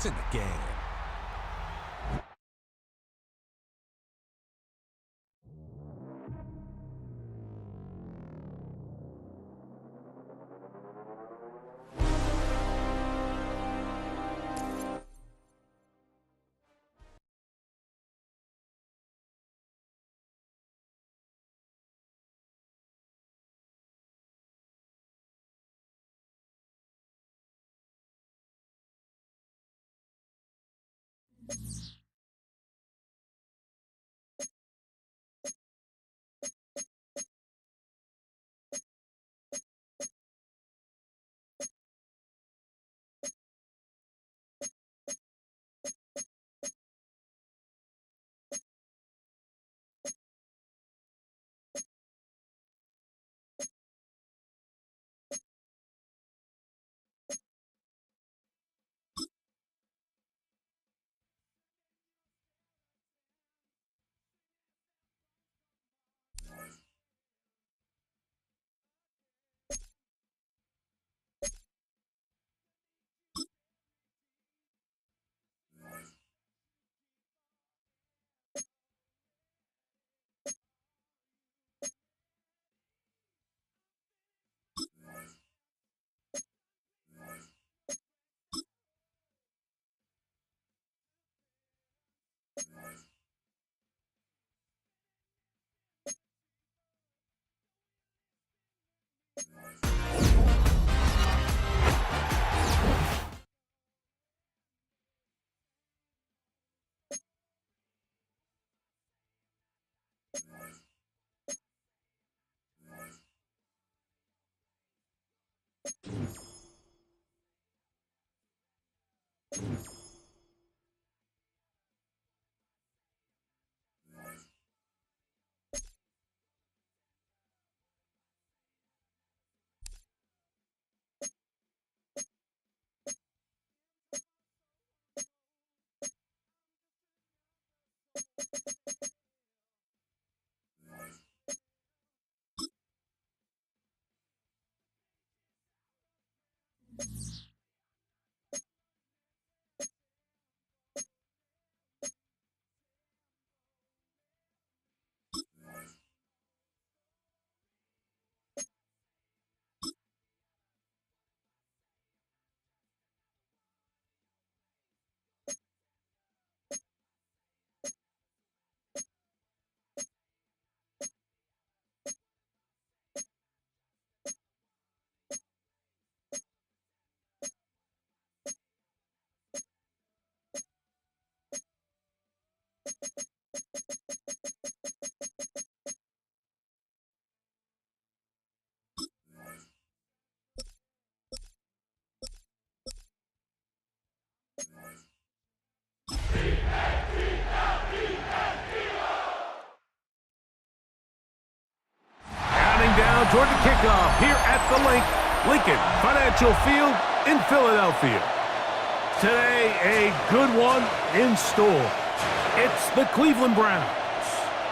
It's in the game. Down toward the kickoff here at the Lincoln Financial Field in Philadelphia. Today, a good one in store. It's the Cleveland Browns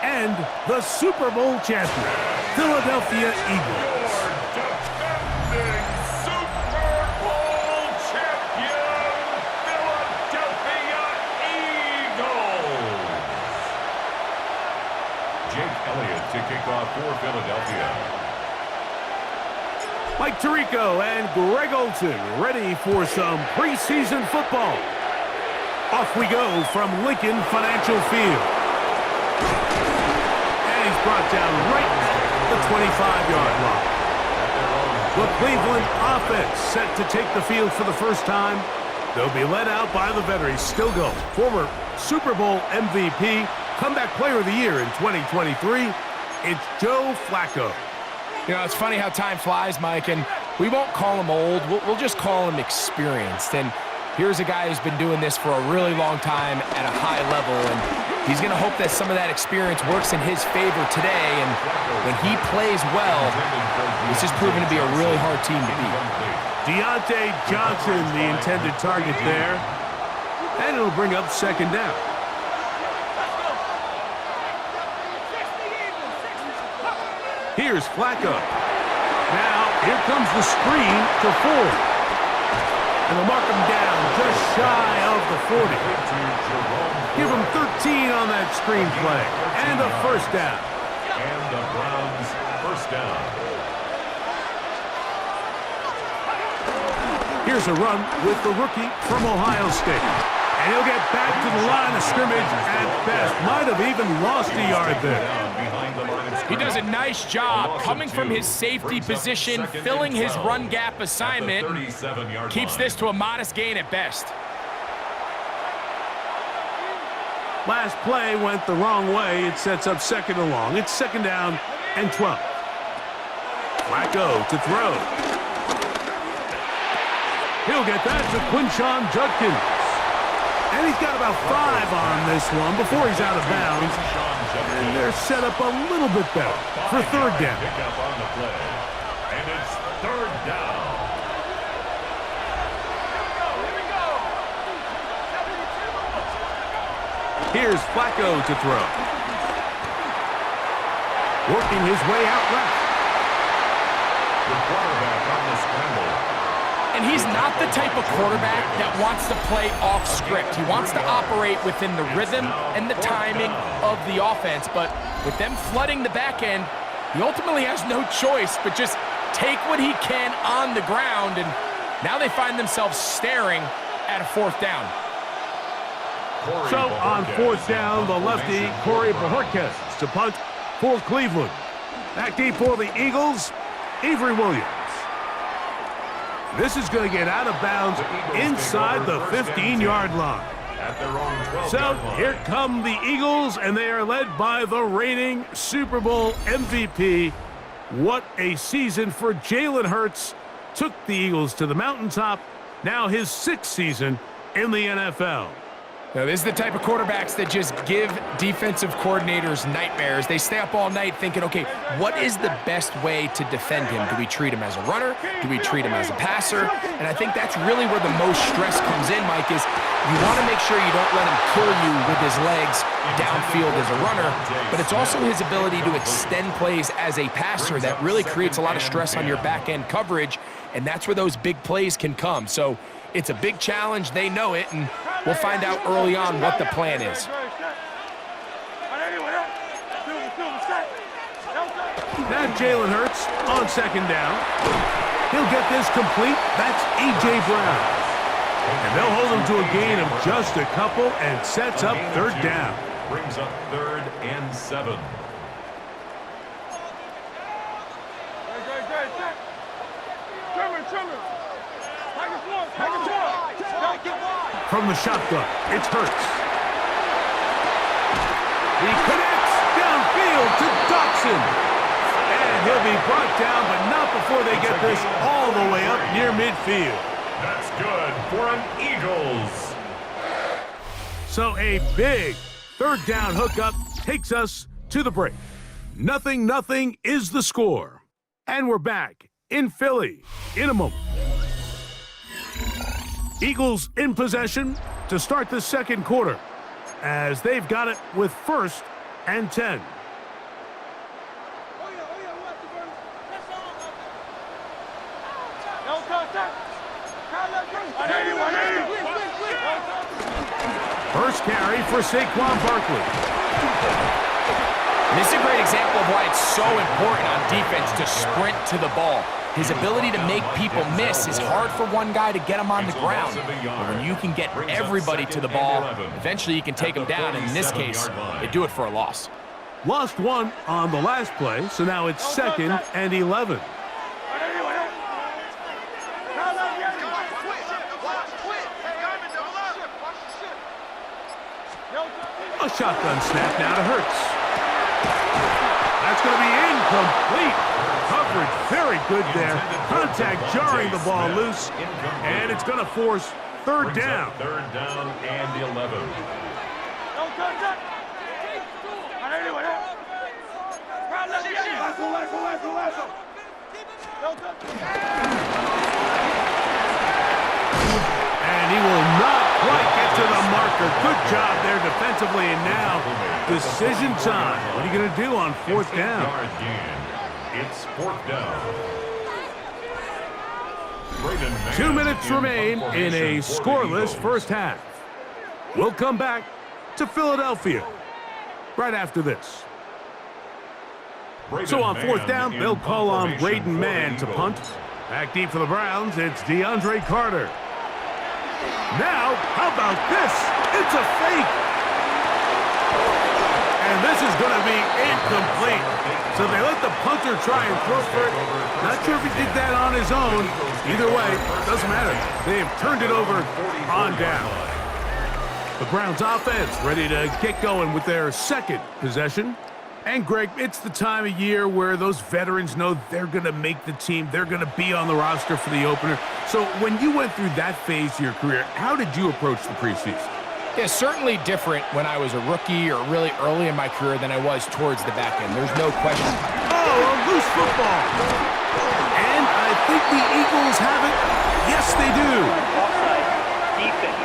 and the Super Bowl champion, Philadelphia Eagles. Defending Super Bowl champion, Philadelphia Eagles. Jake Elliott to kick off for Philadelphia. Mike Tirico and Greg Olson ready for some preseason football. Off we go from Lincoln Financial Field. And he's brought down right at the 25-yard line. The Cleveland offense set to take the field for the first time. They'll be led out by the veteran, still going, former Super Bowl MVP, comeback player of the year in 2023. It's Joe Flacco. You know, it's funny how time flies, Mike, and we won't call him old. We'll just call him experienced. And here's a guy who's been doing this for a really long time at a high level, and he's going to hope that some of that experience works in his favor today. And when he plays well, this is proving to be a really hard team to beat. Deontay Johnson, the intended target there, and it'll bring up second down. Here's Flacco. Now, here comes the screen to Ford. And they'll mark him down just shy of the 40. Give him 13 on that screenplay. And a first down. And the Browns first down. Here's a run with the rookie from Ohio State. And he'll get back to the line of scrimmage at best. Might have even lost a yard there. He does a nice job coming from his safety position, filling his run gap assignment, keeps this to a modest gain at best. Last play went the wrong way. It sets up second and long. It's second down and 12. Flacco to throw. He'll get that to Quinshon Judkins. And he's got about 5 on this one before he's out of bounds. And they're set up a little bit better for third down. And it's third down. Here's Flacco to throw. Working his way out left. The quarterback on the scramble. And he's not the type of quarterback that wants to play off script. He wants to operate within the rhythm and the timing of the offense. But with them flooding the back end, he ultimately has no choice but just take what he can on the ground. And now they find themselves staring at a fourth down. So on fourth down, the lefty, Corey Bojorquez to punt for Cleveland. Back deep for the Eagles, Avery Williams. This is going to get out of bounds inside the 15-yard line. So here come the Eagles, and they are led by the reigning Super Bowl MVP. What a season for Jalen Hurts. Took the Eagles to the mountaintop. Now his 6th season in the NFL. Now, this is the type of quarterbacks that just give defensive coordinators nightmares. They stay up all night thinking, okay, what is the best way to defend him? Do we treat him as a runner? Do we treat him as a passer? And I think that's really where the most stress comes in, Mike, is you want to make sure you don't let him kill you with his legs downfield as a runner, but it's also his ability to extend plays as a passer that really creates a lot of stress on your back-end coverage, and that's where those big plays can come. So it's a big challenge. They know it, and we'll find out early on what the plan is. Now Jalen Hurts on second down. He'll get this complete. That's A.J. Brown. And they'll hold him to a gain of just a couple and sets up third down. Brings up 3rd and 7. From the shotgun, it's Hurts. He connects downfield to Dotson. And he'll be brought down, but not before they get this all the way up near midfield. That's good for an Eagles. So a big third down hookup takes us to the break. 0-0 is the score. And we're back in Philly in a moment. Eagles in possession to start the second quarter as they've got it with 1st and 10. First carry for Saquon Barkley. This is a great example of why it's so important on defense to sprint to the ball. His ability to make people miss is hard for one guy to get him on the ground. But when you can get everybody to the ball, eventually you can take them down. And in this case, they do it for a loss. Lost 1 on the last play, so now it's 2nd and 11. A shotgun snap now to Hurts. That's going to be incomplete. Coverage very good there. Contact jarring the ball loose. And it's going to force third down. 3rd down and 11. And he will not quite get to the marker. Good job there defensively. And now decision time. What are you going to do on 4th down? It's 4th down. 2 minutes remain in a scoreless first half. We'll come back to Philadelphia right after this. So on fourth down, they'll call on Braden Mann to punt. Back deep for the Browns, it's DeAndre Carter. Now, how about this? It's a fake. And this is going to be incomplete. So they let the punter try and throw for it. Not sure if he did that on his own. Either way, doesn't matter. They have turned it over on down. The Browns offense ready to get going with their second possession. And, Greg, it's the time of year where those veterans know they're going to make the team. They're going to be on the roster for the opener. So when you went through that phase of your career, how did you approach the preseason? Yeah, certainly different when I was a rookie or really early in my career than I was towards the back end. There's no question. Oh, a loose football. And I think the Eagles have it. Yes, they do. Offside. Defense.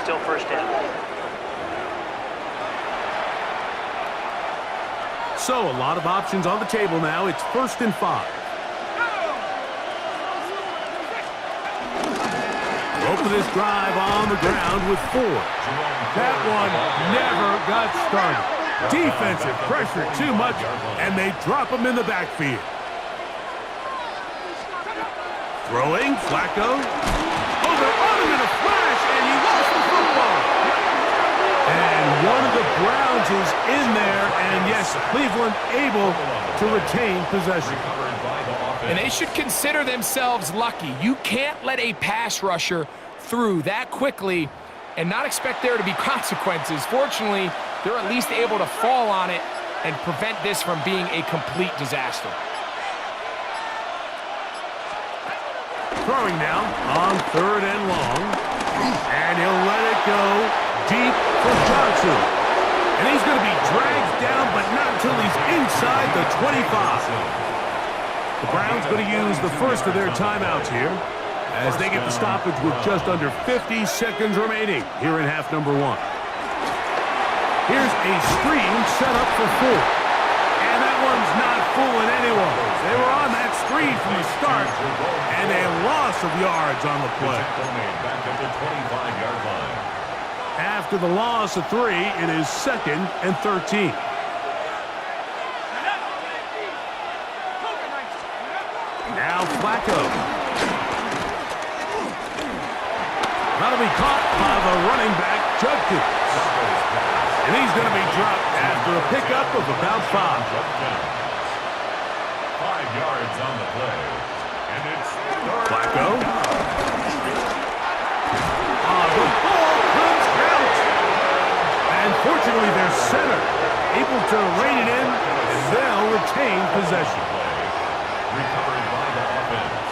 Still first down. So a lot of options on the table now. It's 1st and 5. Open this drive on the ground with 4. That one never got started. Defensive pressure too much, and they drop him in the backfield. Throwing, Flacco. Oh, they're on him in a flash, and he lost the football. And one of the Browns is in there, and yes, Cleveland able to retain possession. And they should consider themselves lucky. You can't let a pass rusher through that quickly and not expect there to be consequences. Fortunately, they're at least able to fall on it and prevent this from being a complete disaster. Throwing now on 3rd and long, and he'll let it go deep for Johnson. And he's going to be dragged down, but not until he's inside the 25. The Browns going to use the first of their timeouts here as they get the stoppage with just under 50 seconds remaining here in half number 1. Here's a screen set up for 4. And that one's not fooling anyone. They were on that screen from the start, and a loss of yards on the play. Back at the 25-yard line. After the loss of 3, it is 2nd and 13. Now Flacco. That'll be caught by the running back, Judkins. And he's going to be dropped after a pickup of about 5. 5 yards on the play. And it's Flacco. The ball comes out. And fortunately, their center able to rein it in, and they'll retain possession. recovered by the offense.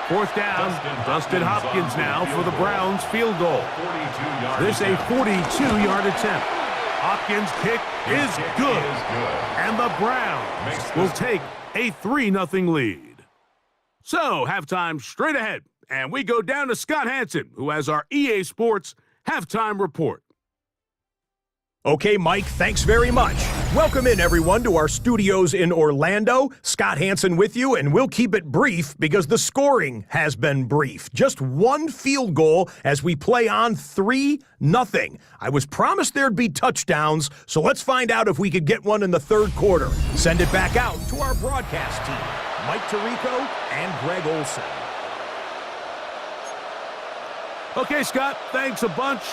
Fourth down, Dustin Hopkins now for the Browns field goal. This a 42-yard attempt. Hopkins' kick is good, and the Browns will take a 3-0 lead. So, halftime straight ahead, and we go down to Scott Hansen, who has our EA Sports halftime report. Okay, Mike, thanks very much. Welcome in, everyone, to our studios in Orlando. Scott Hansen with you, and we'll keep it brief because the scoring has been brief. Just one field goal as we play on 3-0. I was promised there'd be touchdowns, so let's find out if we could get one in the third quarter. Send it back out to our broadcast team, Mike Tirico and Greg Olson. Okay, Scott, thanks a bunch.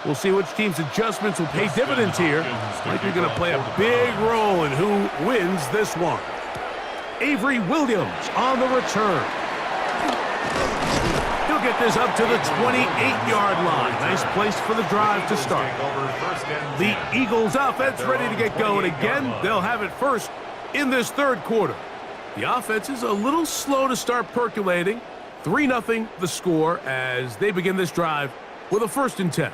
We'll see which team's adjustments will pay dividends here. Likely going to play a big role in who wins this one. Avery Williams on the return. He'll get this up to the 28-yard line. Nice place for the drive to start. The Eagles offense ready to get going again. They'll have it first in this third quarter. The offense is a little slow to start percolating. 3-0 the score as they begin this drive with a 1st and 10.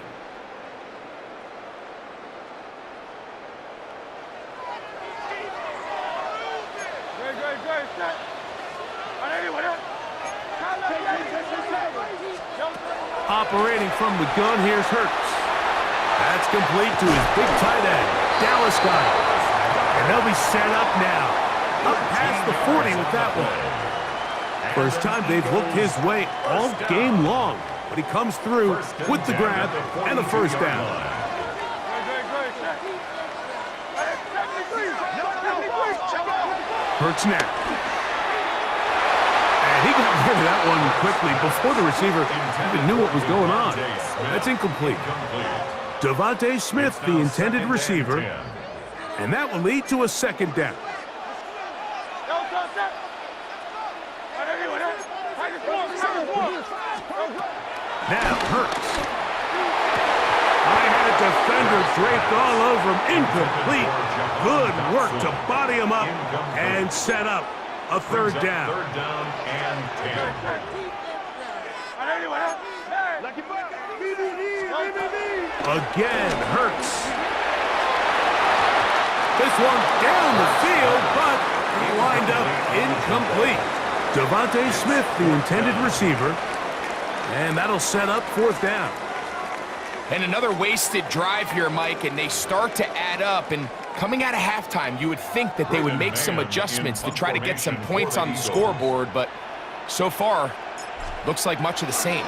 Operating from the gun, here's Hurts. That's complete to his big tight end. Dallas got it. And they'll be set up now. Up past the 40 with that one. First time they've looked his way all game long. But he comes through with the grab and a first down. Hurts now. And he got rid of that one quickly before the receiver even knew what was going on. That's incomplete. Devontae Smith, the intended receiver. And that will lead to a second down. Now Hurts. I had a defender draped all over him. Incomplete. Good work to body him up and set up a third down. Third down and 10. Again, Hurts. This one down the field, but he lined up incomplete. Devontae Smith, the intended receiver. And that'll set up fourth down. And another wasted drive here, Mike, and they start to add up. And coming out of halftime, you would think that they would make some adjustments to try to get some points on the scoreboard, but so far, looks like much of the same.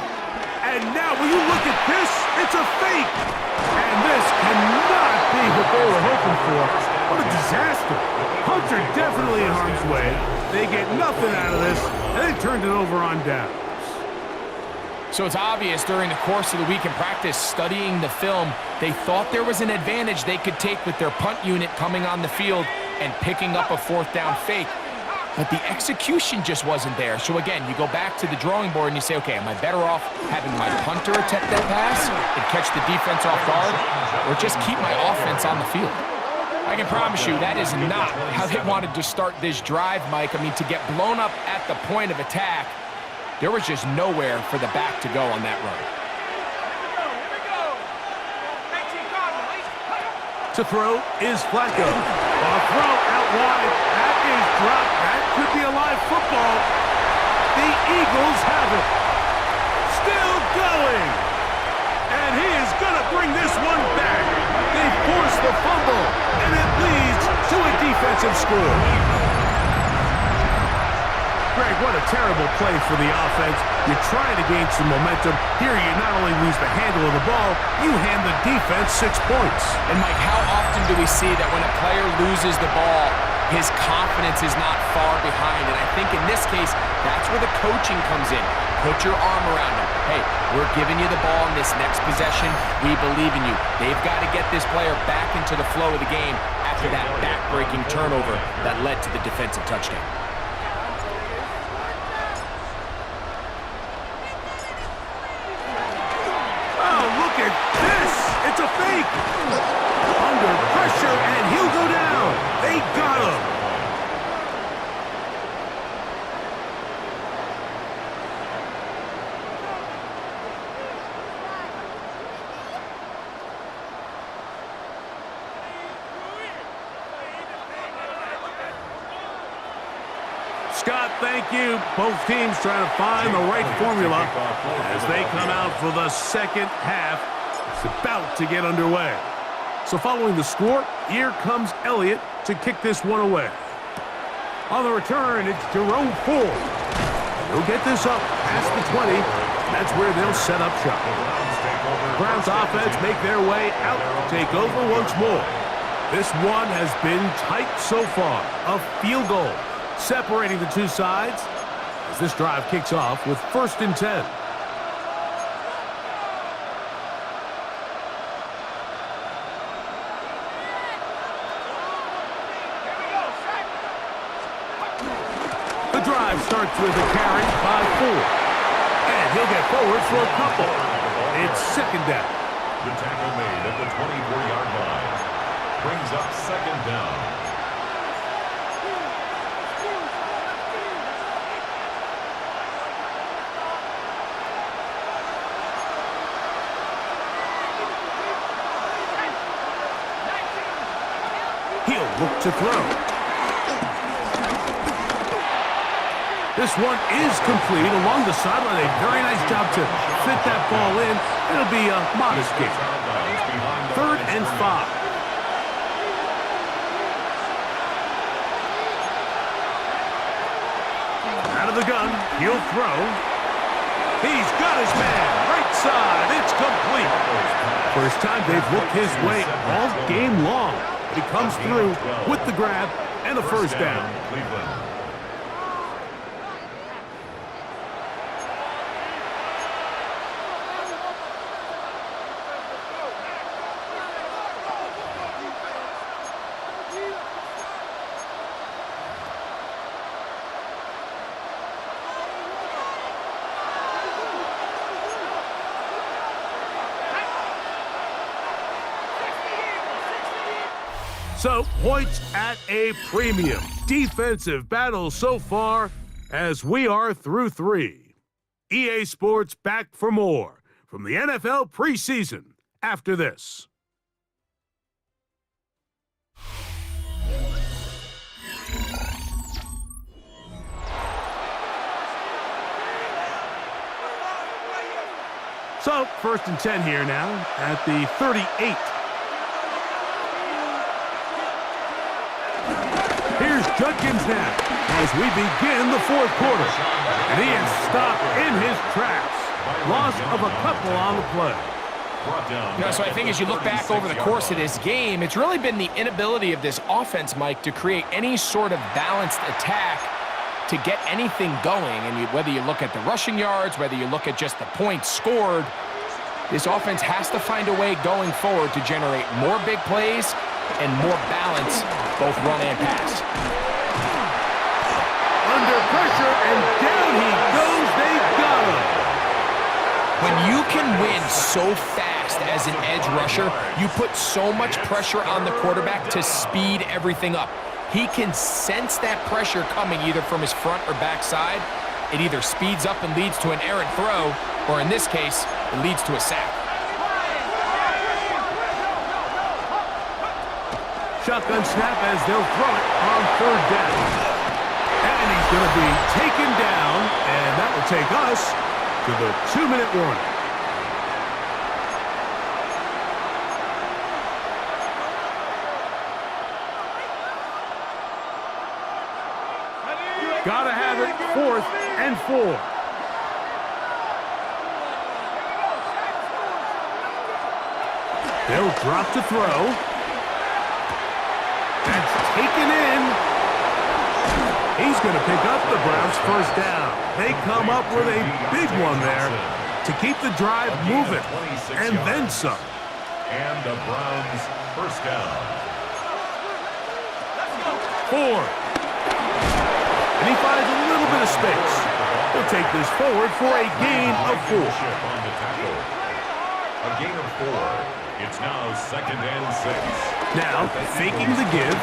And now, will you look at this? It's a fake! And this cannot be what they were hoping for. What a disaster. Hunter definitely in harm's way. They get nothing out of this, and they turned it over on down. So it's obvious during the course of the week in practice, studying the film, they thought there was an advantage they could take with their punt unit coming on the field and picking up a fourth down fake. But the execution just wasn't there. So again, you go back to the drawing board and you say, okay, am I better off having my punter attempt that pass and catch the defense off guard, or just keep my offense on the field? I can promise you that is not how they wanted to start this drive, Mike. I mean, to get blown up at the point of attack, there was just nowhere for the back to go on that run. To throw is Flacco. A throw out wide. That is dropped. That could be a live football. The Eagles have it. Still going. And he is going to bring this one back. They force the fumble, and it leads to a defensive score. Greg, what a terrible play for the offense. You're trying to gain some momentum. Here you not only lose the handle of the ball, you hand the defense 6 points. And Mike, how often do we see that when a player loses the ball, his confidence is not far behind? And I think in this case, that's where the coaching comes in. Put your arm around him. Hey, we're giving you the ball in this next possession. We believe in you. They've got to get this player back into the flow of the game after that back-breaking turnover that led to the defensive touchdown. It's a fake. Under pressure, and he'll go down. They got him. Scott, thank you. Both teams trying to find the right formula as they come out for the second half. About to get underway. So following the score, here comes Elliott to kick this one away. On the return, it's Jerome Ford. He'll get this up past the 20. That's where they'll set up shop. Browns offense make their way out to take over once more. This one has been tight so far. A field goal separating the two sides as this drive kicks off with 1st and 10. Starts with a carry by Ford. And he'll get forward for a couple. It's second down. The tackle made at the 24-yard line. Brings up second down. He'll look to throw. This one is complete along the sideline. A very nice job to fit that ball in. It'll be a modest gain. 3rd and 5. Out of the gun, he'll throw. He's got his man, right side, it's complete. First time they've looked his way all game long. He comes through with the grab and a first down. So, points at a premium. Defensive battle so far as we are through 3. EA Sports back for more from the NFL preseason after this. So, 1st and 10 here now at the 38. Here's Judkins now as we begin the 4th quarter. And he is stopped in his tracks. Loss of a couple on the play. So I think as you look back over the course of this game, it's really been the inability of this offense, Mike, to create any sort of balanced attack to get anything going. And whether you look at the rushing yards, whether you look at just the points scored, this offense has to find a way going forward to generate more big plays and more balance, both run and pass. Under pressure, and down he goes. They got him. When you can win so fast as an edge rusher, you put so much pressure on the quarterback to speed everything up. He can sense that pressure coming either from his front or back side. It either speeds up and leads to an errant throw, or in this case, it leads to a sack. Shotgun snap as they'll throw it on 3rd down. And he's going to be taken down, and that will take us to the 2-minute warning. Gotta have it, 4th and 4. They'll drop to throw. That's taken in. He's going to pick up the Browns' 1st down. They come up with a big one there to keep the drive moving, and then some. And the Browns' 1st down. 4. And he finds a little bit of space. He'll take this forward for a gain of 4. A gain of 4. It's now 2nd and 6. Now, faking the give.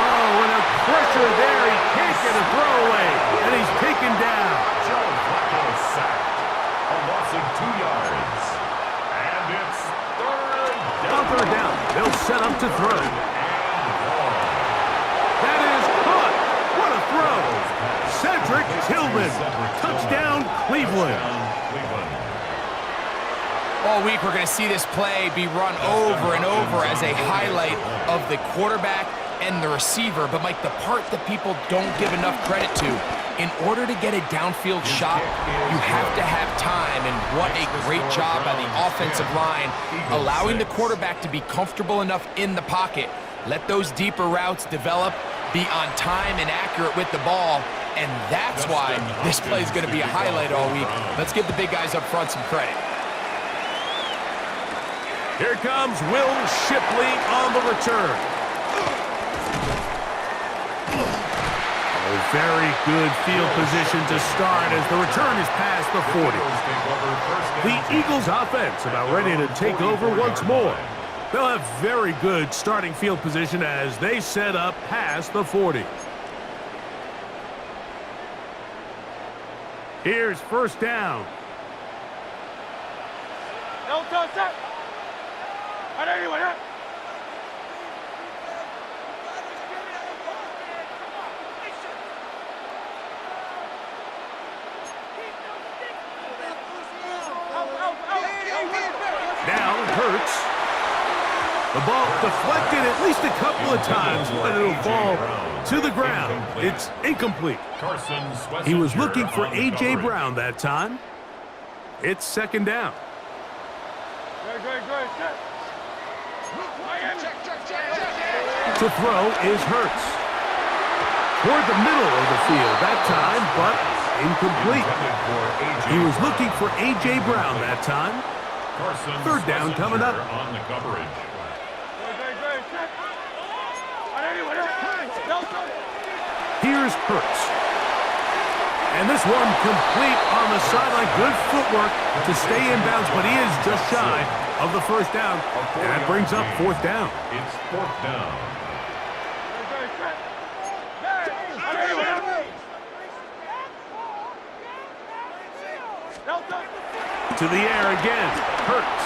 Oh, and a pressure there. He can't get a throwaway, and he's taken down. Joe Flacco sacked. A loss of 2 yards. And it's 3rd down. On 3rd down, they'll set up to throw. That is caught. What a throw. Cedric Tillman. Touchdown, Cleveland. All week, we're going to see this play be run over and over as a highlight of the quarterback and the receiver. But, Mike, the part that people don't give enough credit to, in order to get a downfield shot, you have to have time. And what a great job by the offensive line, allowing the quarterback to be comfortable enough in the pocket. Let those deeper routes develop, be on time and accurate with the ball. And that's why this play is going to be a highlight all week. Let's give the big guys up front some credit. Here comes Will Shipley on the return. A very good field position to start as the return is past the 40. The Eagles offense about ready to take over once more. They'll have very good starting field position as they set up past the 40. Here's 1st down. The ball deflected at least a couple of times, but it'll fall to the ground. It's incomplete. He was looking for A.J. Brown that time. It's second down. To throw is Hurts. Toward the middle of the field that time, but incomplete. He was looking for A.J. Brown that time. Third down coming up. On the coverage. Here's Hurts. And this one complete on the sideline. Good footwork to stay in bounds, but he is just shy of the first down. And that brings up fourth down. It's fourth down. To the air again. Hurts.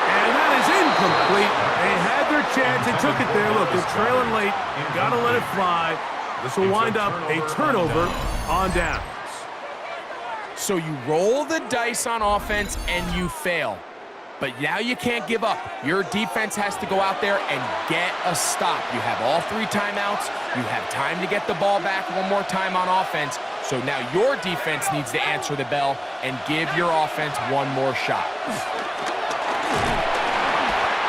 And that is incomplete. They had their chance. They took it there. Look, they're trailing late. Got to let it fly. This will wind up a turnover on downs. So you roll the dice on offense and you fail. But now you can't give up. Your defense has to go out there and get a stop. You have all 3 timeouts. You have time to get the ball back one more time on offense. So now your defense needs to answer the bell and give your offense one more shot.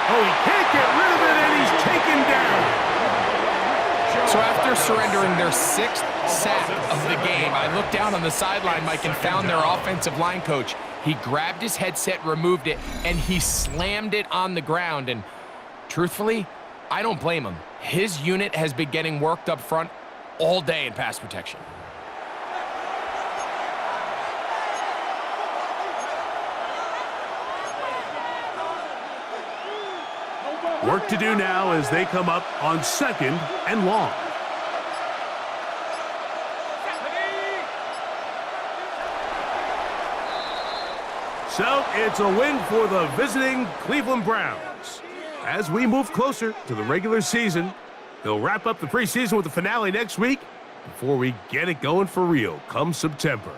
Oh, he can't get rid of it, and he's taken down. So after surrendering their 6th sack of the game, I looked down on the sideline, Mike, and found their offensive line coach. He grabbed his headset, removed it, and he slammed it on the ground. And truthfully, I don't blame him. His unit has been getting worked up front all day in pass protection. Work to do now as they come up on second and long. So it's a win for the visiting Cleveland Browns. As we move closer to the regular season, they'll wrap up the preseason with the finale next week before we get it going for real come September.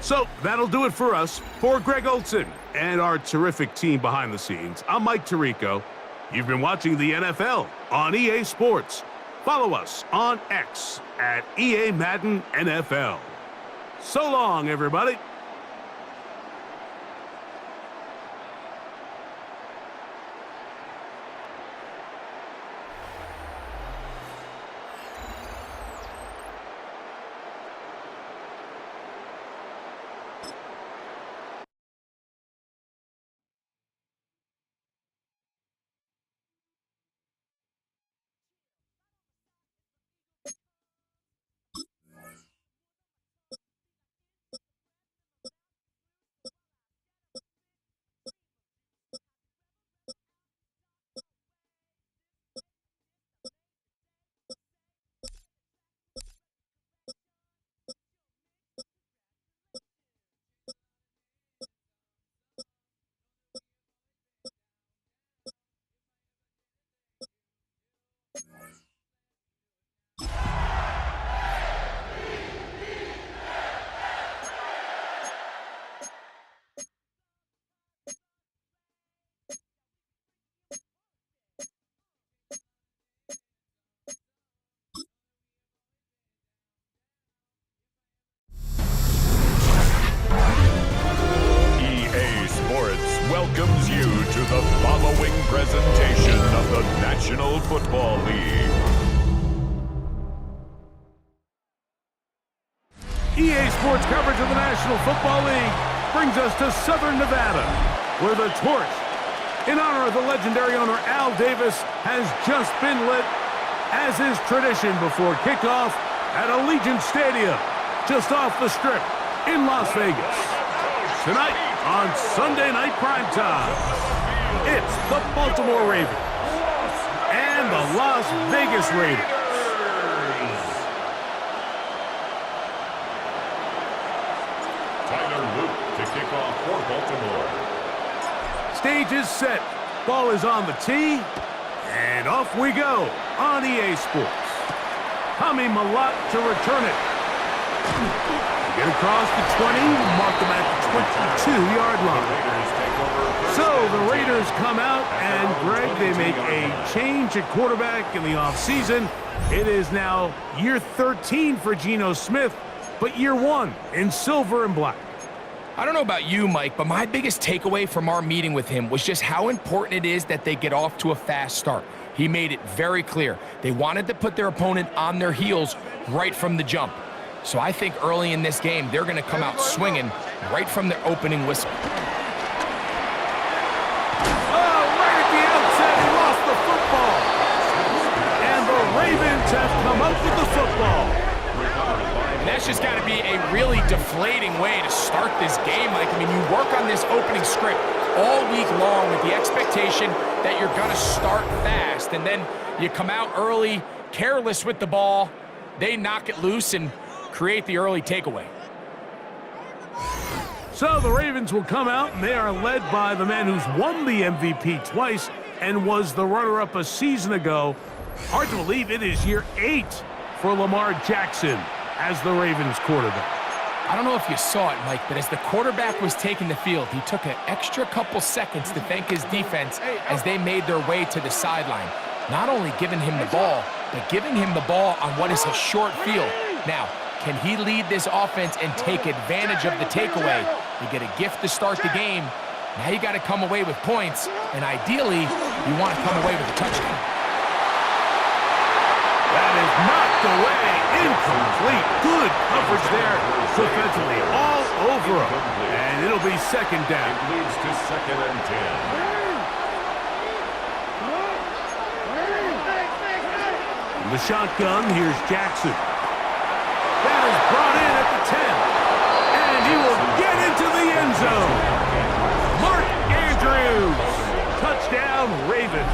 So that'll do it for us. For Greg Olson and our terrific team behind the scenes, I'm Mike Tirico. You've been watching the NFL on EA Sports. Follow us on X at EA Madden NFL. So long, everybody. Welcomes you to the following presentation of the National Football League. EA Sports coverage of the National Football League brings us to Southern Nevada, where the torch, in honor of the legendary owner Al Davis, has just been lit, as is tradition before kickoff at Allegiant Stadium, just off the Strip in Las Vegas. Tonight on Sunday Night Primetime, it's the Baltimore Ravens and the Las Vegas Raiders. To kick off for Baltimore. Stage is set. Ball is on the tee. And off we go on EA Sports. Tommy Malott to return it. Get across the 20. Mark them at the 2-yard line. So the Raiders come out, and Greg, they make a change at quarterback in the offseason. It is now year 13 for Geno Smith, but year 1 in silver and black. I don't know about you, Mike, but my biggest takeaway from our meeting with him was just how important it is that they get off to a fast start. He made it very clear. They wanted to put their opponent on their heels right from the jump. So I think early in this game, they're going to come out swinging right from the opening whistle. Ravens have come up with the football. And that's just got to be a really deflating way to start this game, Mike. I mean, you work on this opening script all week long with the expectation that you're going to start fast, and then you come out early, careless with the ball. They knock it loose and create the early takeaway. So the Ravens will come out, and they are led by the man who's won the MVP twice and was the runner-up a season ago. Hard to believe it is year 8 for Lamar Jackson as the Ravens quarterback. I don't know if you saw it, Mike, but as the quarterback was taking the field, he took an extra couple seconds to thank his defense as they made their way to the sideline. Not only giving him the ball, but giving him the ball on what is a short field. Now, can he lead this offense and take advantage of the takeaway? You get a gift to start the game. Now you got to come away with points, and ideally, you want to come away with a touchdown. That is knocked away, incomplete. Good coverage there defensively, all over him. And it'll be second down. It leads to 2nd and 10. In the shotgun, here's Jackson. That is brought in at the 10. And he will get into the end zone. Mark Andrews. Touchdown, Ravens.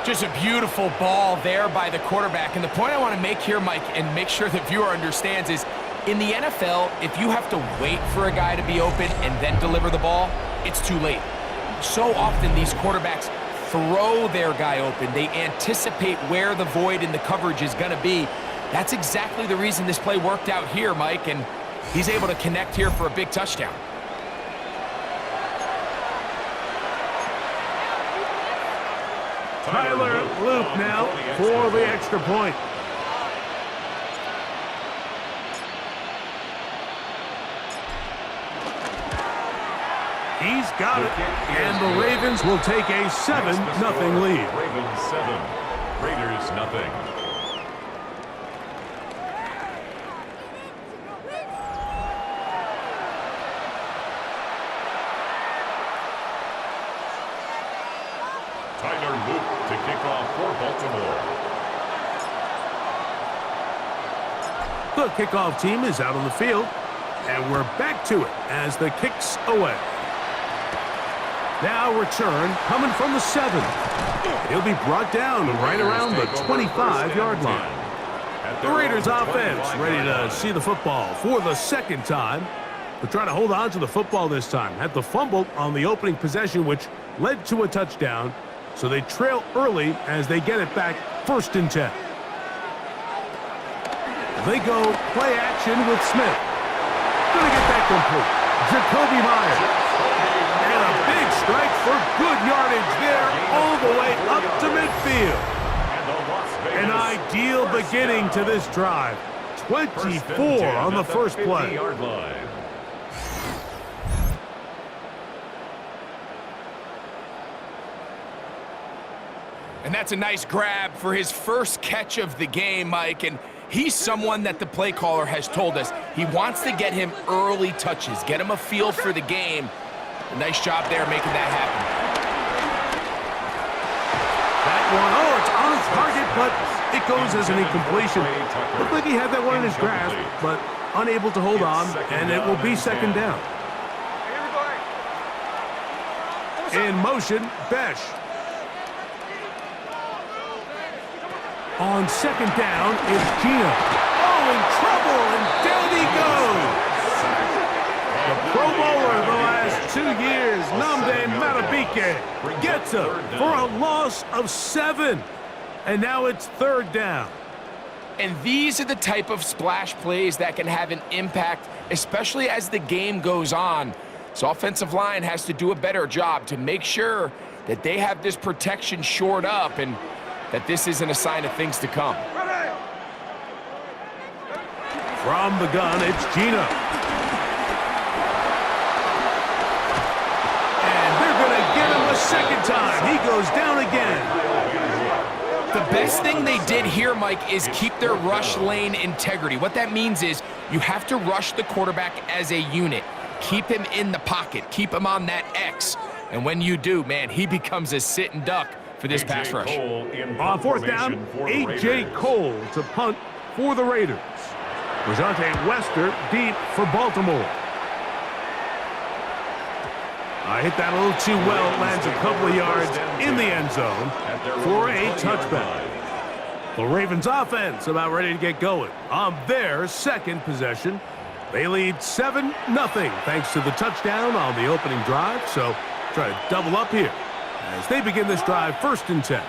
Just a beautiful ball there by the quarterback. And the point I want to make here, Mike, and make sure the viewer understands is, in the NFL, if you have to wait for a guy to be open and then deliver the ball, it's too late. So often these quarterbacks throw their guy open. They anticipate where the void in the coverage is going to be. That's exactly the reason this play worked out here, Mike, and he's able to connect here for a big touchdown. Tyler Luke now for the extra point. He's got it, and the Ravens will take a 7-0 lead. Ravens 7, Raiders nothing. Tyler Luke to kick off for Baltimore. The kickoff team is out on the field, and we're back to it as the kick's away. Now return coming from the 7. He'll be brought down right around the 25-yard line. The Raiders offense ready to see the football for the second time. They're trying to hold on to the football this time. Had the fumble on the opening possession, which led to a touchdown. So they trail early as they get it back, 1st and 10. They go play action with Smith. Gonna get that complete. Jacoby Myers. And a big strike for good yardage there all the way up to midfield. An ideal beginning to this drive. 24 on the first play. And that's a nice grab for his first catch of the game, Mike. And he's someone that the play caller has told us he wants to get him early touches, get him a feel for the game. A nice job there making that happen. That one, it's on target, but it goes as an incompletion. Looked like he had that one in his grasp, but unable to hold on, and it will be second down. In motion, Besh. On second down, it's Geno. Oh, in trouble, and down he goes. The Pro Bowler the last 2 years, Nnamdi Madubuike, gets him for a loss of 7. And now it's 3rd down. And these are the type of splash plays that can have an impact, especially as the game goes on. So offensive line has to do a better job to make sure that they have this protection shored up and that this isn't a sign of things to come. From the gun, it's Gino. And they're going to get him a second time. He goes down again. The best thing they did here, Mike, is keep their rush lane integrity. What that means is you have to rush the quarterback as a unit. Keep him in the pocket. Keep him on that X. And when you do, man, he becomes a sitting duck for this pass rush. On fourth down, A.J. Cole to punt for the Raiders. Rajante Wester deep for Baltimore. I hit that a little too well. It lands a couple of yards in the end zone for a touchback. The Ravens offense about ready to get going on their second possession. They lead 7-0 thanks to the touchdown on the opening drive. So try to double up here as they begin this drive 1st and 10.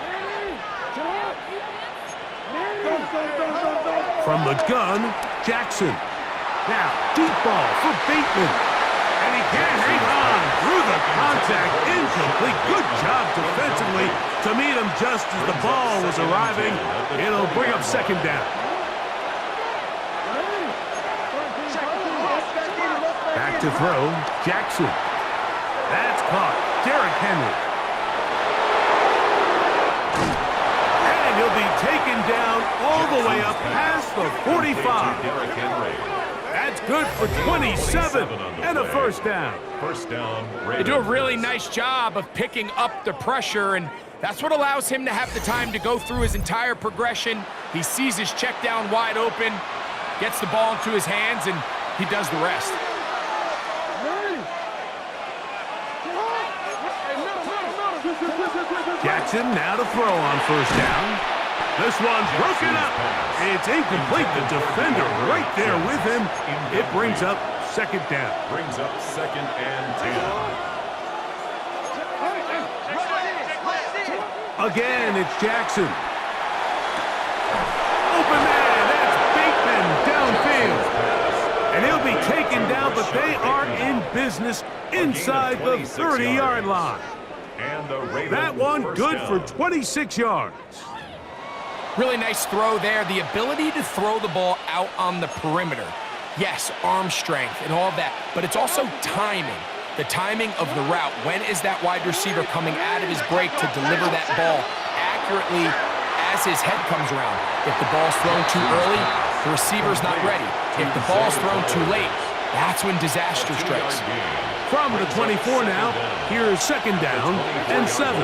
From the gun, Jackson. Now, deep ball for Bateman. And he can't hang on through the contact. Incomplete. Good job defensively to meet him just as the ball was arriving. It'll bring up 2nd down. Back to throw, Jackson. That's caught. Derrick Henry. And he'll be taken down all the way up past the 45. That's good for 27 and a 1st down. They do a really nice job of picking up the pressure, and that's what allows him to have the time to go through his entire progression. He sees his check down wide open, gets the ball into his hands, and he does the rest. Jackson now to throw on 1st down. This one's broken up. It's incomplete. The defender right there with him. It brings up 2nd down. Brings up 2nd and 10. Again, it's Jackson. Open man, that's Bateman downfield. And he'll be taken down, but they are in business inside the 30-yard line. That one good for 26 yards. Really nice throw there. The ability to throw the ball out on the perimeter. Yes, arm strength and all that, but it's also timing. The timing of the route. When is that wide receiver coming out of his break to deliver that ball accurately as his head comes around? If the ball's thrown too early, the receiver's not ready. If the ball's thrown too late, that's when disaster strikes. From the 24 now, here's 2nd down and 7.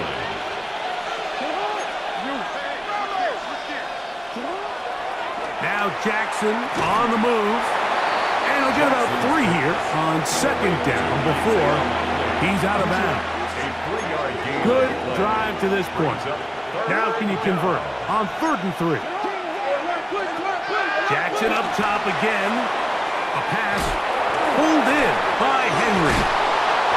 Now Jackson on the move. And he'll get about 3 here on 2nd down before he's out of bounds. Good drive to this point. Now can you convert on 3rd and 3? Jackson up top again. A pass pulled in by Henry.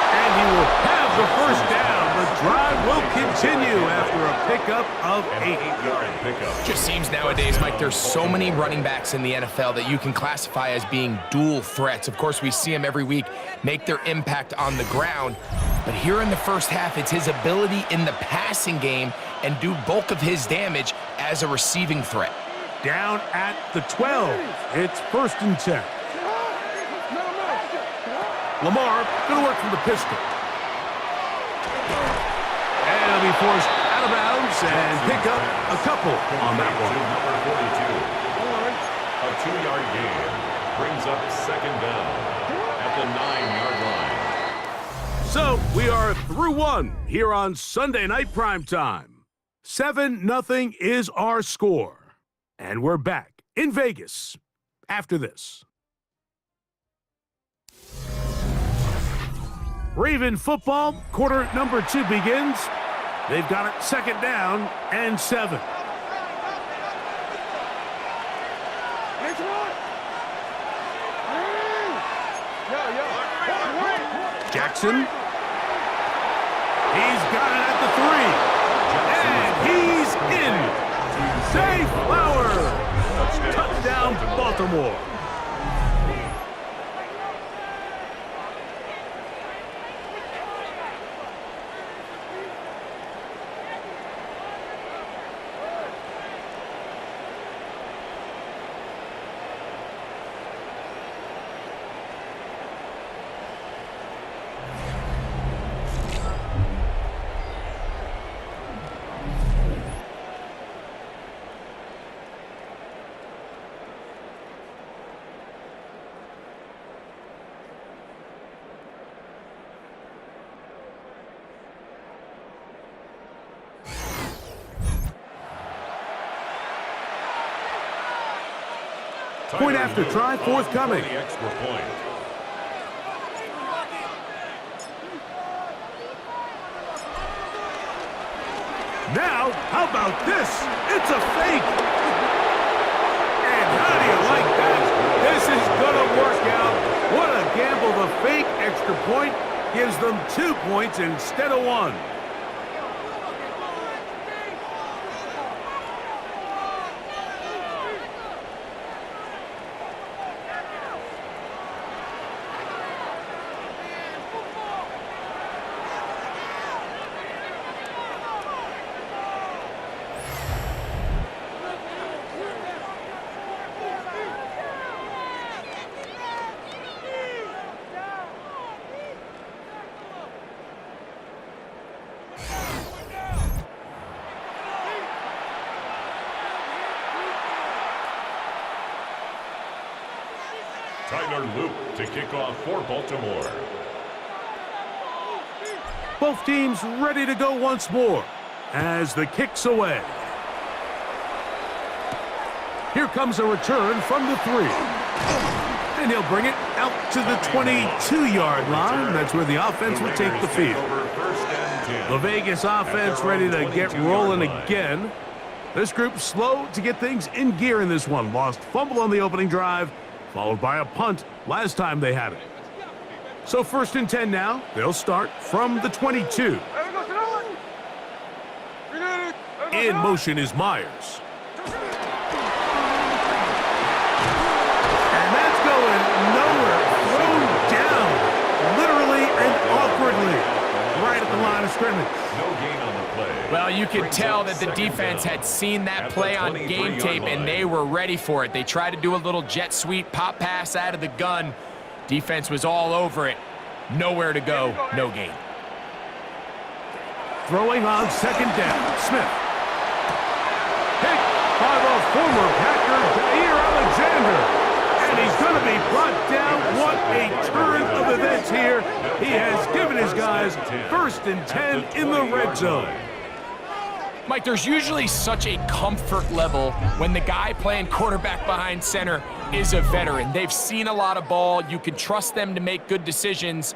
And he will have the 1st down. The drive will continue after a pickup of 8. Just seems nowadays, Mike, there's so many running backs in the NFL that you can classify as being dual threats. Of course, we see them every week make their impact on the ground. But here in the 1st half, it's his ability in the passing game and do bulk of his damage as a receiving threat. Down at the 12. It's 1st and 10. Lamar going to work from the pistol. And he'll be forced out of bounds and pick up a couple on that one. A 2-yard gain brings up 2nd down at the 9-yard line. So we are through 1 here on Sunday Night Primetime. 7-0 is our score. And we're back in Vegas after this. Raven football, quarter number 2 begins. They've got it 2nd down and 7. Jackson. He's got it at the 3. And he's in. Zay Flowers. Touchdown, Baltimore. Point after try forthcoming. Extra point. Now, how about this? It's a fake. And how do you like that? This is going to work out. What a gamble. The fake extra point gives them 2 points instead of 1. Tyler Luke to kick off for Baltimore. Both teams ready to go once more as the kick's away. Here comes a return from the 3. And he'll bring it out to the 22-yard line. That's where the offense will take the field. The Vegas offense ready to get rolling again. This group slow to get things in gear in this one. Lost fumble on the opening drive, followed by a punt last time they had it. So 1st and 10 now. They'll start from the 22. In motion is Myers. And that's going nowhere. Thrown down, literally and awkwardly, right at the line of scrimmage. No gain on the play. Well, you could tell that the defense had seen that play on game tape, and they were ready for it. They tried to do a little jet sweep, pop pass out of the gun. Defense was all over it. Nowhere to go, no gain. Throwing on 2nd down, Smith. Hit by the former Packer, Jair Alexander. And he's going to be brought down. What a turn of events here. He has given his guys 1st and 10 in the red zone. Mike, there's usually such a comfort level when the guy playing quarterback behind center is a veteran. They've seen a lot of ball. You can trust them to make good decisions.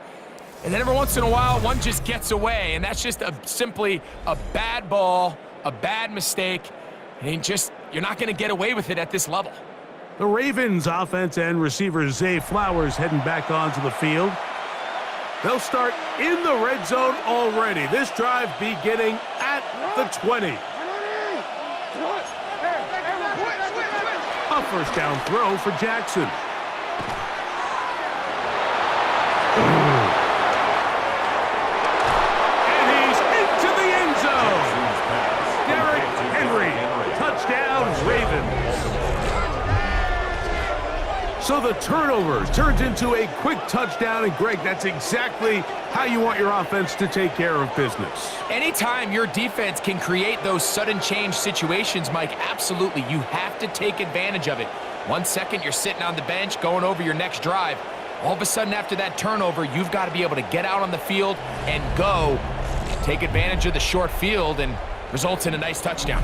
And then every once in a while, one just gets away, and that's just simply a bad ball, a bad mistake, and you're not going to get away with it at this level. The Ravens offense and receiver Zay Flowers heading back onto the field. They'll start in the red zone already. This drive beginning at the 20. A 1st down throw for Jackson. And he's into the end zone. Derrick Henry. Touchdown, Ravens. So the turnover turns into a quick touchdown, and Greg, that's exactly how you want your offense to take care of business. Anytime your defense can create those sudden change situations, Mike, absolutely, you have to take advantage of it. 1 second, you're sitting on the bench, going over your next drive. All of a sudden, after that turnover, you've got to be able to get out on the field and go. Take advantage of the short field, and results in a nice touchdown.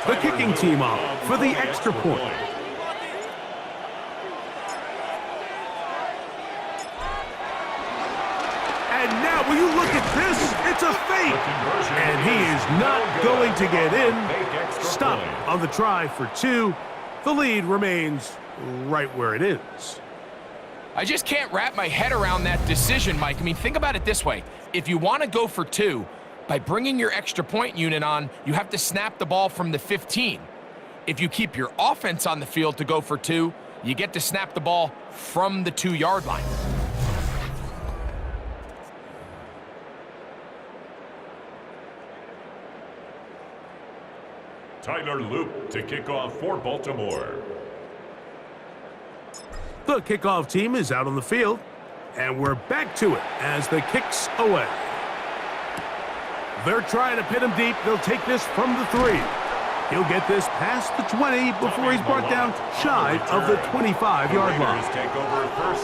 The kicking team off for the extra point. And now Wow, will you look at this? It's a fake. And he is not going to get in. Stop on the try for 2. The lead remains right where it is. I just can't wrap my head around that decision, Mike. I mean, think about it this way. If you want to go for 2, by bringing your extra point unit on, you have to snap the ball from the 15. If you keep your offense on the field to go for 2, you get to snap the ball from the 2-yard line. Tyler Loop to kick off for Baltimore. The kickoff team is out on the field, and we're back to it as the kick's away. They're trying to pin him deep. They'll take this from the 3. He'll get this past the 20 before he's brought down shy of the 25-yard line.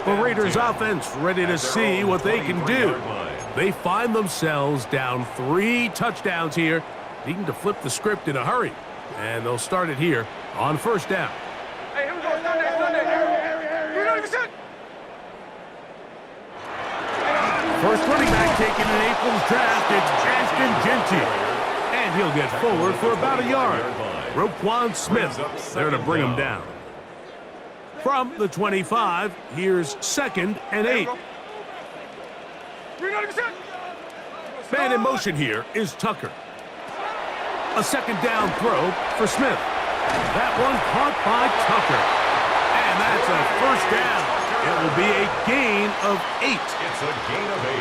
The Raiders offense ready to see what they can do. They find themselves down 3 touchdowns here, needing to flip the script in a hurry. And they'll start it here on first down. Hey, here we go. Sunday. First running back taken in April's draft, it's Ashton Genty. And he'll get forward for about a yard. Roquan Smith there to bring him down. From the 25, here's 2nd and 8. Man in motion here is Tucker. A second down throw for Smith. That one caught by Tucker. And that's a first down. It will be a gain of 8. It's a gain of 8.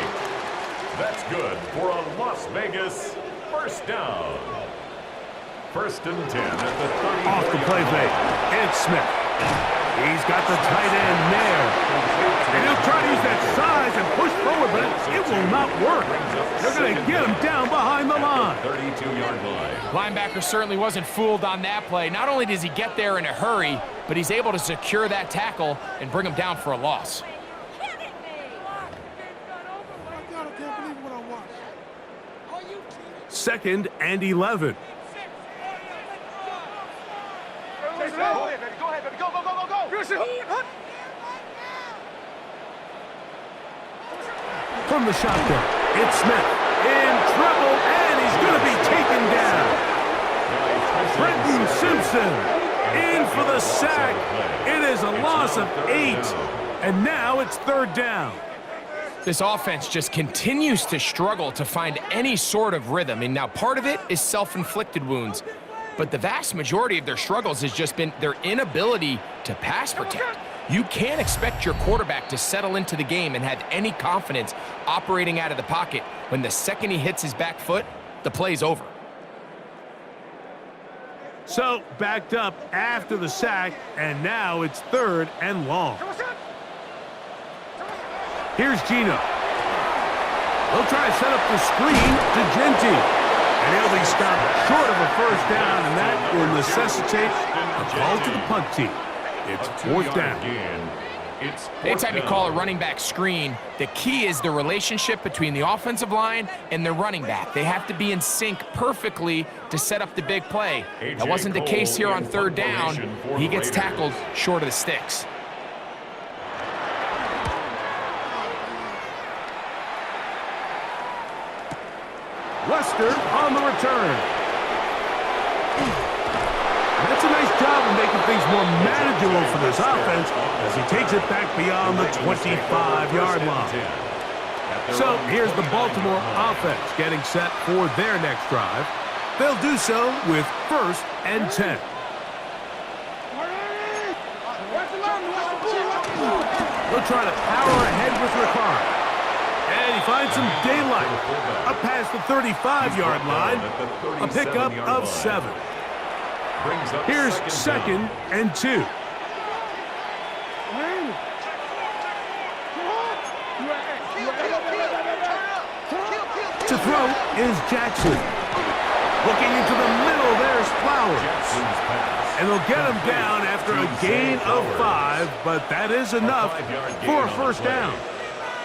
That's good for a Las Vegas first down. 1st and 10 at the 30. Off the play fake. It's Smith. He's got the tight end there. And he'll try to use that size and push forward, but it will not work. They're going to get him down behind the line. 32-yard line. Linebacker certainly wasn't fooled on that play. Not only does he get there in a hurry, but he's able to secure that tackle and bring him down for a loss. Second and 11. Go ahead, baby. Go. From the shotgun, it's Smith in trouble, and he's going to be taken down. Brenton Simpson in for the sack. It is a loss of 8, and now it's 3rd down. This offense just continues to struggle to find any sort of rhythm. And now part of it is self-inflicted wounds, but the vast majority of their struggles has just been their inability to pass protect. You can't expect your quarterback to settle into the game and have any confidence operating out of the pocket when the second he hits his back foot, the play's over. So, backed up after the sack, and now it's 3rd and long. Here's Gino. They'll try to set up the screen to Genty. And he'll be stopped short of a first down, and that will necessitate a call to the punt team. It's 4th down. Anytime you call a running back screen, the key is the relationship between the offensive line and the running back. They have to be in sync perfectly to set up the big play. That wasn't the case here on 3rd down. He gets tackled short of the sticks. Lester on the return. That's a nice job of making things more manageable for this offense as he takes it back beyond the 25-yard line. So here's the Baltimore offense getting set for their next drive. They'll do so with 1st and 10. They'll try to power ahead with Ricard. And he finds some daylight up past the 35-yard line, a pickup of 7. Here's 2nd and 2. To throw is Jackson. Looking into the middle, there's Flowers. And they'll get him down after a gain of 5, but that is enough for a first down.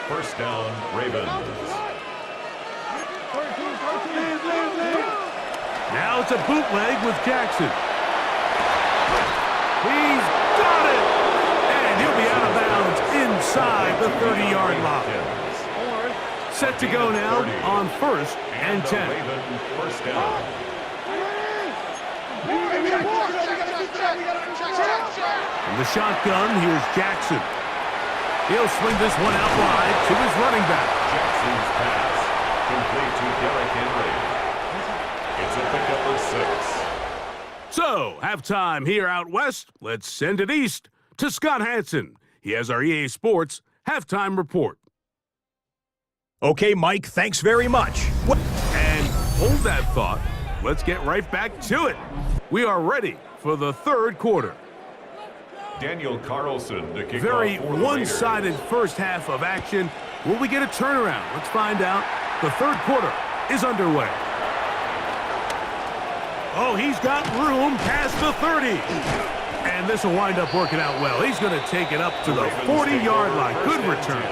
First down, Ravens. Now it's a bootleg with Jackson. He's got it! And he'll be out of bounds inside the 30-yard line. set to go now on 1st and 10. Ravens first down. From the shotgun, here's Jackson. He'll swing this one out wide to his running back. Jackson's pass complete to Derrick Henry. It's a pickup of 6. So, halftime here out west. Let's send it east to Scott Hansen. He has our EA Sports halftime report. Okay, Mike, thanks very much. And hold that thought. Let's get right back to it. We are ready for the third quarter. Daniel Carlson to kick Very off for the one-sided Raiders. first half of action. Will we get a turnaround? Let's find out. The third quarter is underway. Oh, he's got room past the 30. And this will wind up working out well. He's going to take it up to the 40-yard line. Good return.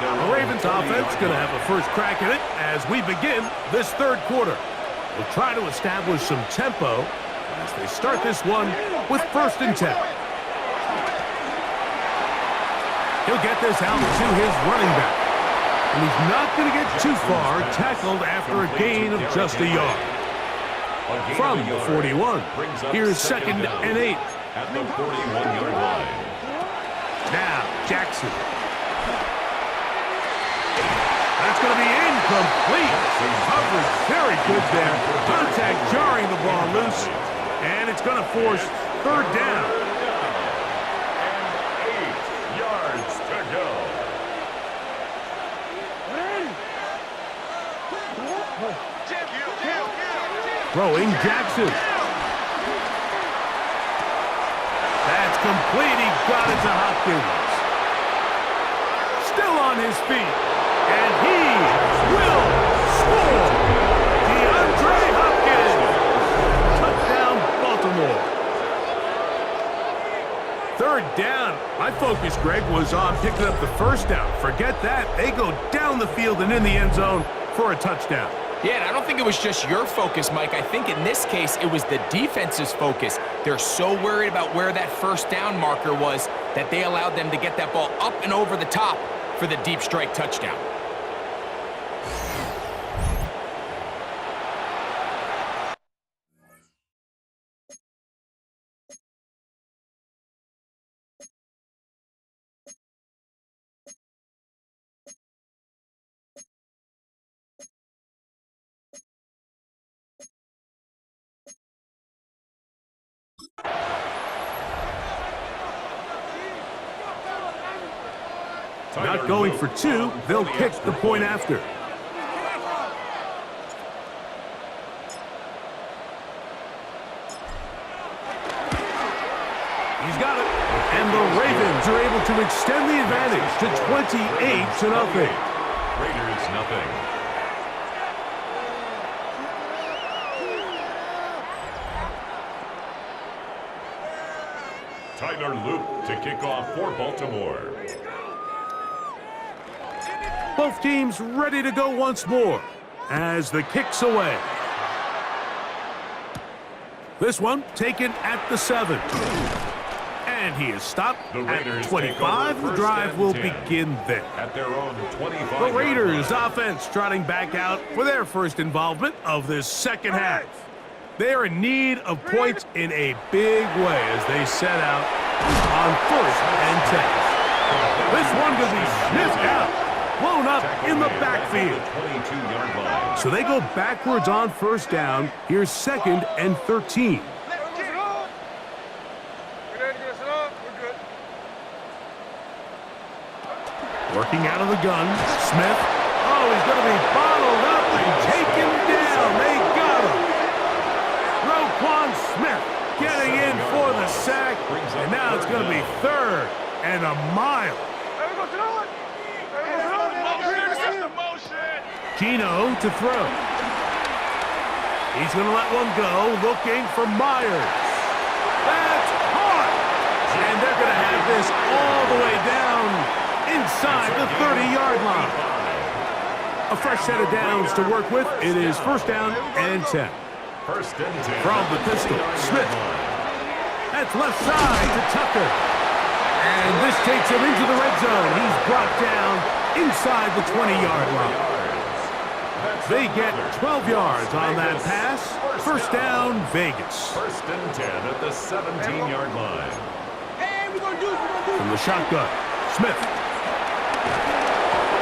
The Ravens offense going to have a first crack at it as we begin this third quarter. We'll try to establish some tempo as they start this one with 1st and 10. He'll get this out to his running back. And he's not going to get too far, tackled after a gain of just a yard. From the 41, here's 2nd and 8. At the 41-yard line. Now, Jackson. That's going to be incomplete. Coverage very good there. Contact jarring the ball loose. And it's going to force 3rd down. And 8 yards to go. Throwing Jackson. That's complete. He got it to Hopkins. Still on his feet. And he will score. DeAndre Hopkins. Touchdown, Baltimore. 3rd down. My focus, Greg, was on picking up the 1st down. Forget that. They go down the field and in the end zone for a touchdown. Yeah, and I don't think it was just your focus, Mike. I think in this case, it was the defense's focus. They're so worried about where that 1st down marker was that they allowed them to get that ball up and over the top for the deep strike touchdown. Not going for 2, they'll kick the point after. He's got it. And the Ravens are able to extend the advantage to 28-0. Raiders nothing. Tyler Loop to kick off for Baltimore. Both teams ready to go once more as the kick's away. This one taken at the 7. And he is stopped at 25. The drive will begin there. At their own 25. The Raiders offense trotting back out for their first involvement of this second half. They are in need of points in a big way as they set out on 1st and 10. This one could be sniffed out, blown up in the backfield. 22-yard line. So they go backwards on 1st down. Here's 2nd and 13. Working out of the gun, Smith. Oh, he's going to be bottled up and taken down. They got him. Roquan Smith getting in for the sack. And now it's going to be 3rd and a mile. Gino to throw. He's going to let one go, looking for Myers. That's caught. And they're going to have this all the way down inside the 30-yard line. A fresh set of downs to work with. It is 1st down and 10. 1st and 10. From the pistol, Smith. That's left side to Tucker. And this takes him into the red zone. He's brought down inside the 20-yard line. They get 12 yards on that pass. First down, Vegas. First and 10 at the 17-yard line. From the shotgun, Smith.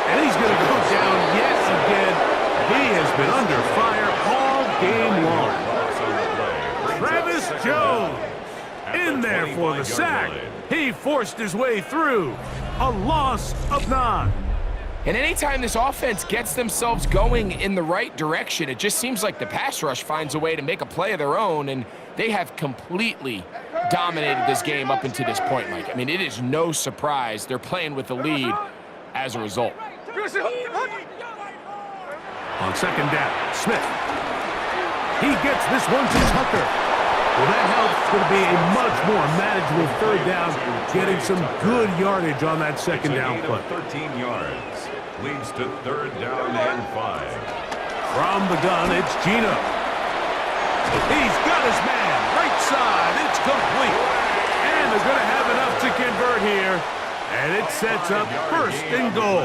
And he's going to go down yet again. He has been under fire all game long. Travis Jones in there for the sack. He forced his way through. A loss of 9. And anytime this offense gets themselves going in the right direction, it just seems like the pass rush finds a way to make a play of their own, and they have completely dominated this game up until this point, Mike. I mean, it is no surprise they're playing with the lead as a result. On second down, Smith. He gets this one to Tucker. Well, that helps. It's going to be a much more manageable third down, getting some good yardage on that second down play. 13 yards. Leads to third down and 5. From the gun, it's Gino. He's got his man. Right side. It's complete. And they're going to have enough to convert here. And it sets up first and goal.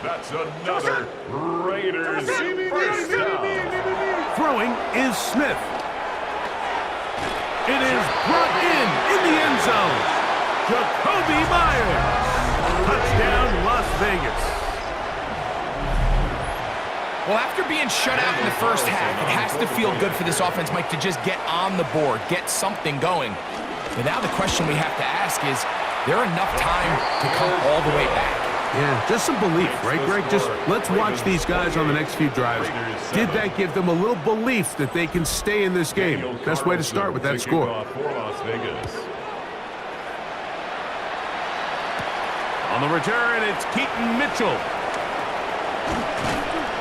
That's another Raiders first down. Throwing is Smith. It is brought in the end zone. Jacoby Myers. Touchdown, Las Vegas. Well, after being shut out in the first half, it has to feel good for this offense, Mike, to just get on the board, get something going. But now the question we have to ask is there enough time to come all the way back? Yeah, just some belief, right, Greg? Just let's watch these guys on the next few drives. Did that give them a little belief that they can stay in this game? Best way to start with that score. On the return, it's Keaton Mitchell.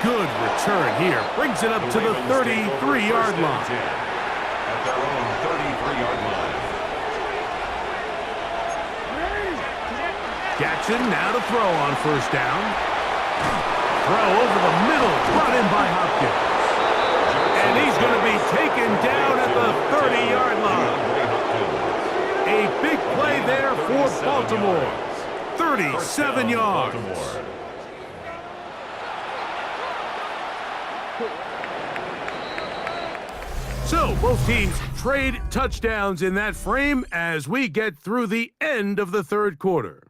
Good return here. Brings it up to the 33-yard line. At their own 33-yard line. Jackson now to throw on first down. Throw over the middle, brought in by Hopkins. And he's going to be taken down at the 30-yard line. A big play there for Baltimore. 37 yards. So both teams trade touchdowns in that frame as we get through the end of the third quarter.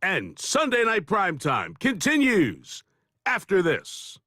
And Sunday Night Primetime continues after this.